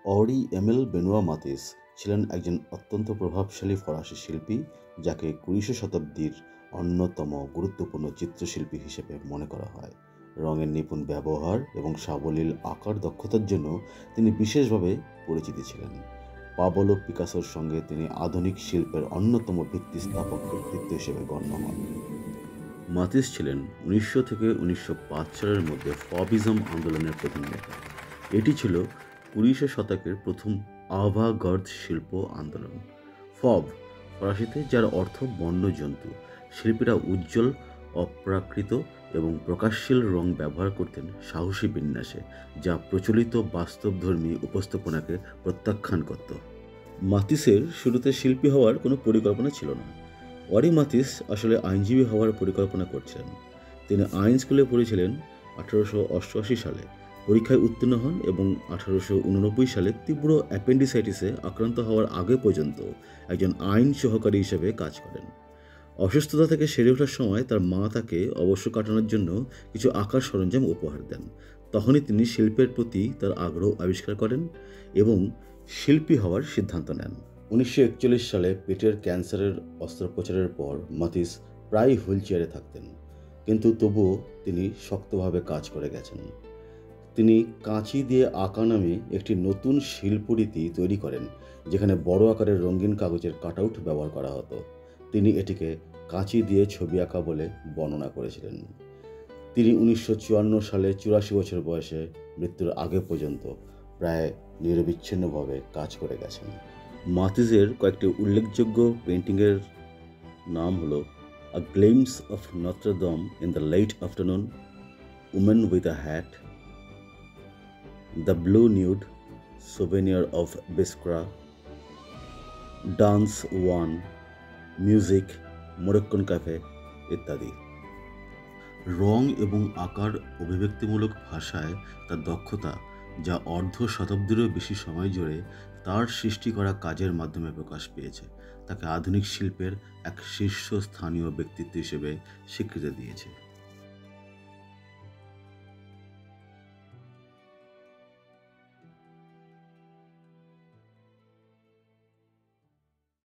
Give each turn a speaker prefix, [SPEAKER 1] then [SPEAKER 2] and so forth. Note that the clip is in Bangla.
[SPEAKER 1] অঁরি এমেল বেনোয়া মাতিস ছিলেন একজন অত্যন্ত প্রভাবশালী ফরাসি শিল্পী, যাকে ২০শ শতাব্দীর অন্যতম গুরুত্বপূর্ণ চিত্রশিল্পী হিসেবে মনে করা হয়। রঙের নিপুণ ব্যবহার এবং সাবলীল আঁকার দক্ষতার জন্য তিনি বিশেষভাবে পরিচিত ছিলেন। পাবলো পিকাসোর সঙ্গে তিনি আধুনিক শিল্পের অন্যতম ভিত্তিস্থাপক ব্যক্তিত্ব হিসেবে গণ্য হন। মাতিস ছিলেন ১৯০০ থেকে ১৯০৫ সালের মধ্যে ফবিজম আন্দোলনের প্রধান নেতা। এটি ছিল ২০শ শতকের প্রথম আভাঁ-গার্দ শিল্প আন্দোলন। ফব ফরাসিতে, যার অর্থ বন্য জন্তু। শিল্পীরা উজ্জ্বল, অপ্রাকৃত এবং প্রকাশশীল রং ব্যবহার করতেন সাহসী বিন্যাসে, যা প্রচলিত বাস্তবধর্মী উপস্থাপনাকে প্রত্যাখ্যান করত। মাতিসের শুরুতে শিল্পী হওয়ার কোনো পরিকল্পনা ছিল না। অঁরি মাতিস আসলে আইনজীবী হওয়ার পরিকল্পনা করছিলেন। তিনি আইন স্কুলে পড়েছিলেন ১৮৮৮ সালে, পরীক্ষায় উত্তীর্ণ হন এবং ১৮৮৯ সালে তীব্র অ্যাপেন্ডিসাইটিসে আক্রান্ত হওয়ার আগে পর্যন্ত একজন আইন সহকারী হিসেবে কাজ করেন। অসুস্থতা থেকে সেরে ওঠার সময় তার মা তাকে অবসর কাটানোর জন্য কিছু আঁকার সরঞ্জাম উপহার দেন। তখনই তিনি শিল্পের প্রতি তার আগ্রহ আবিষ্কার করেন এবং শিল্পী হওয়ার সিদ্ধান্ত নেন। ১৯৪১ সালে পেটের ক্যান্সারের অস্ত্রোপচারের পর মাতিস প্রায়ই হুইলচেয়ারে থাকতেন, কিন্তু তবুও তিনি শক্তভাবে কাজ করে গেছেন। তিনি কাঁচি দিয়ে আঁকা নামে একটি নতুন শিল্পরীতি তৈরি করেন, যেখানে বড় আকারের রঙিন কাগজের কাটআউট ব্যবহার করা হতো। তিনি এটিকে কাঁচি দিয়ে ছবি আঁকা বলে বর্ণনা করেছিলেন। তিনি ১৯৫৪ সালে ৮৪ বছর বয়সে মৃত্যুর আগে পর্যন্ত প্রায় নিরবিচ্ছিন্নভাবে কাজ করে গেছেন। মাতিসের কয়েকটি উল্লেখযোগ্য পেন্টিংয়ের নাম হলো a glimpse of Notre Dame in the late afternoon, women with a hat, the blue nude, souvenir of Biskra, dance one, music, Moroccan cafe ইত্যাদি। রং এবং আকার অভিব্যক্তিমূলক ভাষায় তার দক্ষতা, যা অর্ধ শতাব্দীরও বেশি সময় জুড়ে তার সৃষ্টি করা কাজের মাধ্যমে প্রকাশ পেয়েছে, তাকে আধুনিক শিল্পের এক শীর্ষস্থানীয় ব্যক্তিত্ব হিসেবে স্বীকৃতি দিয়েছে।